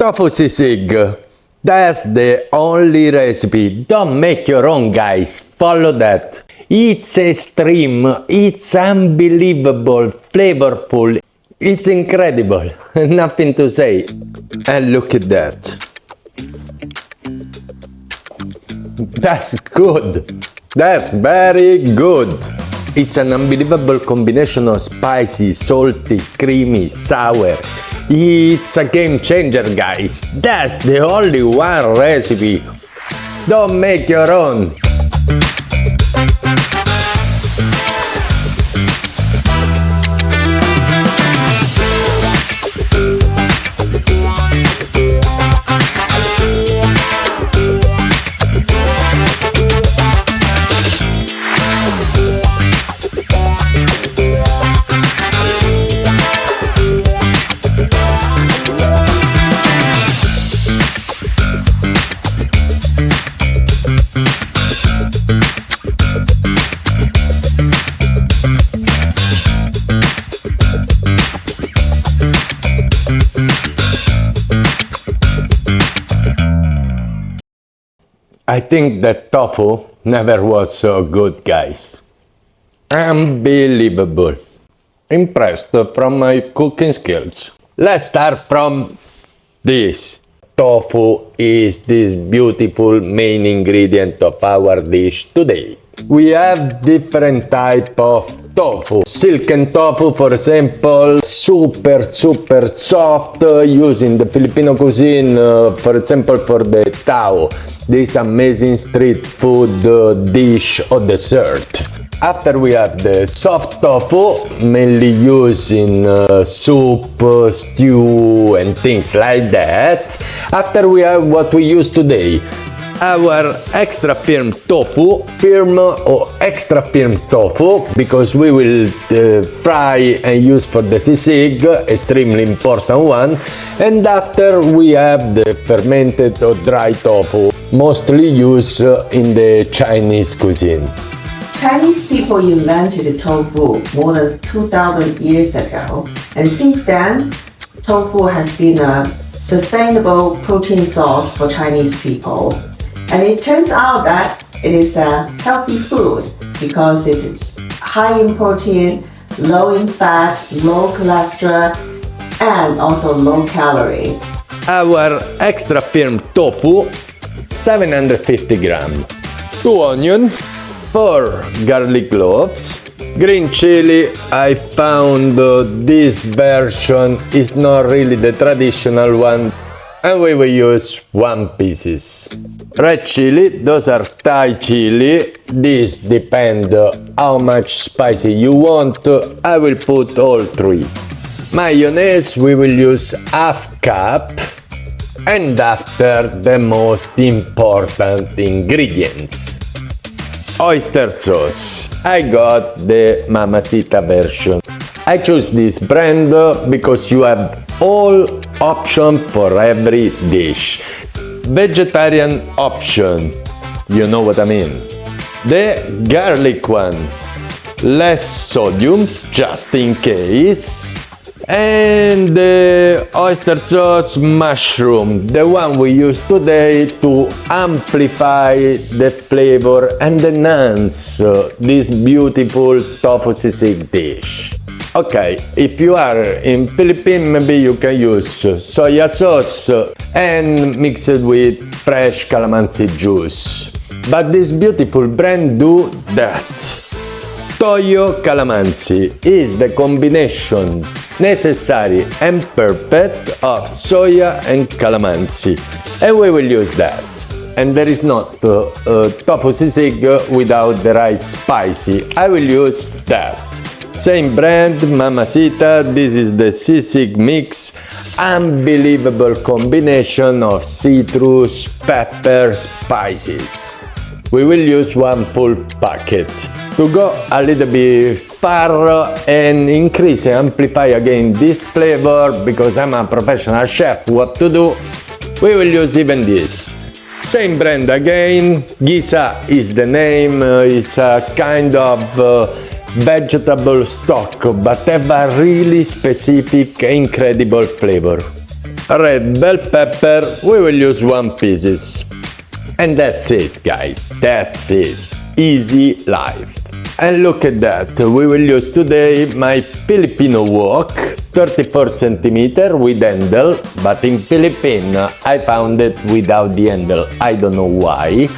Tofu sisig. That's the only recipe. Don't make your own, guys. Follow that. It's extreme. It's unbelievable, flavorful. It's incredible. Nothing to say. And look at that. That's good. That's very good. It's an unbelievable combination of spicy, salty, creamy, sour. It's a game changer, guys. That's the only one recipe. Don't make your own. I think that tofu never was so good, guys. Unbelievable. Impressed from my cooking skills. Let's start from this. Tofu is this beautiful main ingredient of our dish today. We have different type of tofu. Silken tofu, for example, super soft, used in the Filipino cuisine, for example, for the tao, this amazing street food dish or dessert. After we have the soft tofu, mainly used in soup, stew and things like that. After we have what we use today, our extra firm tofu, firm or extra firm tofu, because we will fry and use for the sisig, extremely important one. And after we have the fermented or dry tofu, mostly used in the Chinese cuisine. Chinese people invented tofu more than 2,000 years ago, and since then, tofu has been a sustainable protein source for Chinese people. And it turns out that it is a healthy food because it is high in protein, low in fat, low cholesterol, and also low calorie. Our extra firm tofu, 750 gram. 2 onions, 4 garlic cloves, green chili. I found this version is not really the traditional one, and we will use 1 pieces. Red chili, those are Thai chili. This depends how much spicy you want. I will put all 3. Mayonnaise, we will use ½ cup. And after, the most important ingredients. Oyster sauce. I got the Mama Sita version. I choose this brand because you have all option for every dish. Vegetarian option, you know what I mean. The garlic one, less sodium, just in case. And the oyster sauce mushroom, the one we use today to amplify the flavor and enhance this beautiful tofu sisig dish. Okay, if you are in Philippines, maybe you can use soya sauce and mix it with fresh calamansi juice. But this beautiful brand do that. Toyo calamansi is the combination necessary and perfect of soya and calamansi, and we will use that. And there is not tofu sisig without the right spicy. I will use that. Same brand, Mama Sita. This is the sisig mix. Unbelievable combination of citrus, pepper, spices. We will use 1 full packet. To go a little bit far and increase and amplify again this flavor, because I'm a professional chef, what to do, we will use even this. Same brand again, Gisa is the name, it's a kind of vegetable stock, but have a really specific, incredible flavor. red bell pepper, we will use 1 pieces. And that's it, guys, that's it. Easy life. And look at that, we will use today my Filipino wok, 34 centimeter with handle, but in Philippines I found it without the handle, I don't know why.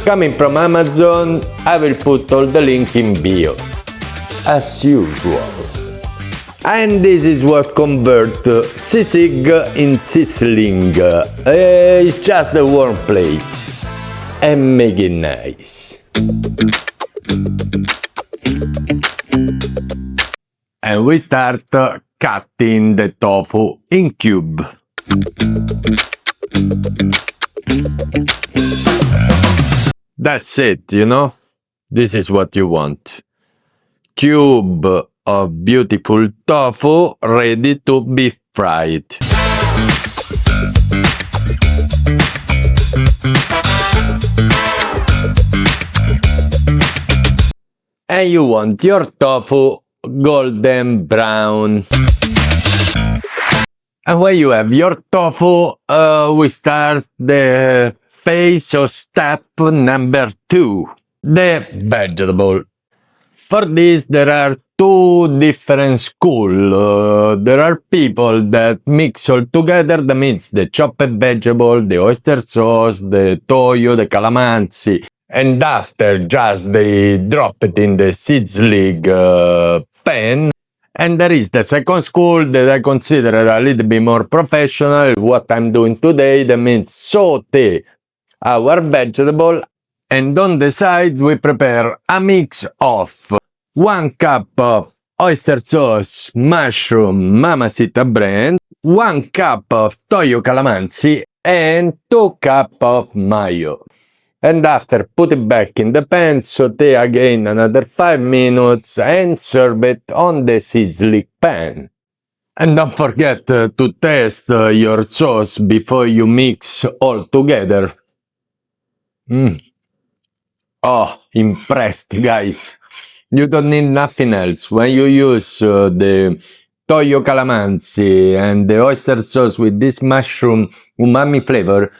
Coming from Amazon, I will put all the link in bio, as usual. And this is what convert sisig in sizzling. It's just a warm plate and make it nice. And we start cutting the tofu in cube. That's it, you know? This is what you want. Cube of beautiful tofu ready to be fried. And you want your tofu golden brown. And when you have your tofu, we start the phase or step number 2, the vegetable. For this, there are 2 different schools. There are people that mix all together, that means the chopped vegetable, the oyster sauce, the toyo, the calamansi, and after just they drop it in the sizzling pan. And there is the second school that I consider a little bit more professional. What I'm doing today, that means saute our vegetable, and on the side we prepare a mix of 1 cup of oyster sauce, mushroom, Mama Sita brand, 1 cup of toyo calamansi, and 2 cups of mayo. And after, put it back in the pan, saute again another 5 minutes, and serve it on the sizzling pan. And don't forget to test your sauce before you mix all together. Oh, impressed, guys. You don't need nothing else. When you use the toyo calamansi and the oyster sauce with this mushroom umami flavor,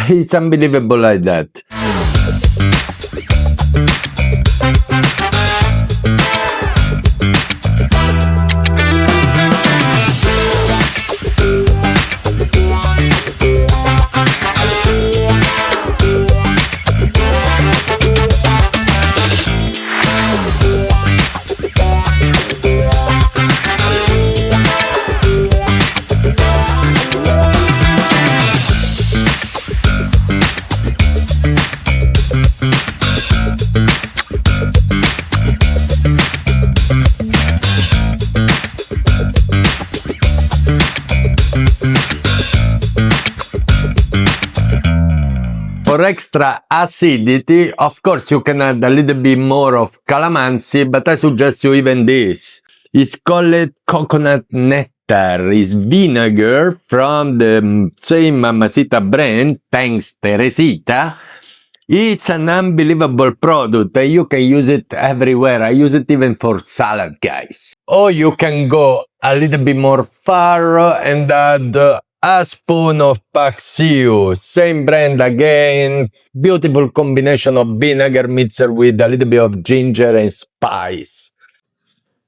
it's unbelievable like that. For extra acidity, of course, you can add a little bit more of calamansi, but I suggest you even this. It's called coconut nectar. It's vinegar from the same Mama Sita brand, thanks Teresita. It's an unbelievable product and you can use it everywhere. I use it even for salad, guys. Or you can go a little bit more far and add a spoon of paksiu, same brand again, beautiful combination of vinegar mixed with a little bit of ginger and spice.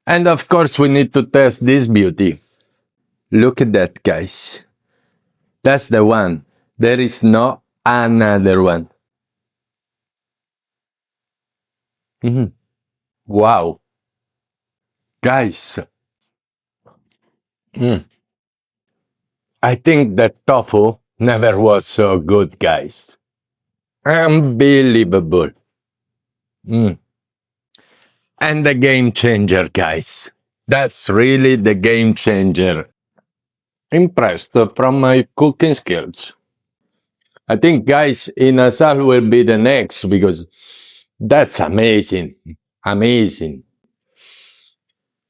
And of course we need to test this beauty. Look at that, guys. That's the one. There is no another one. Wow. Guys. I think that tofu never was so good, guys. Unbelievable. And the game changer, guys. That's really the game changer. Impressed from my cooking skills. I think, guys, inasal will be the next because that's amazing. Amazing.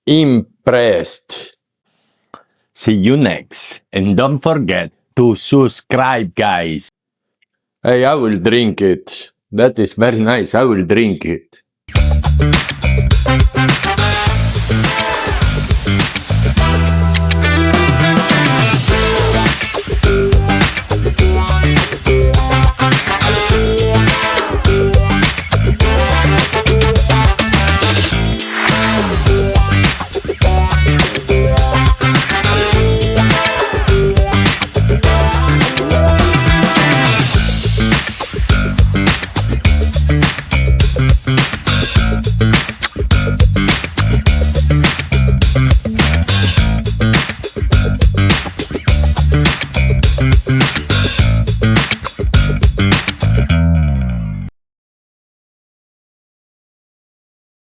Impressed. See you next. And don't forget to subscribe, guys. Hey, I will drink it. That is very nice. I will drink it.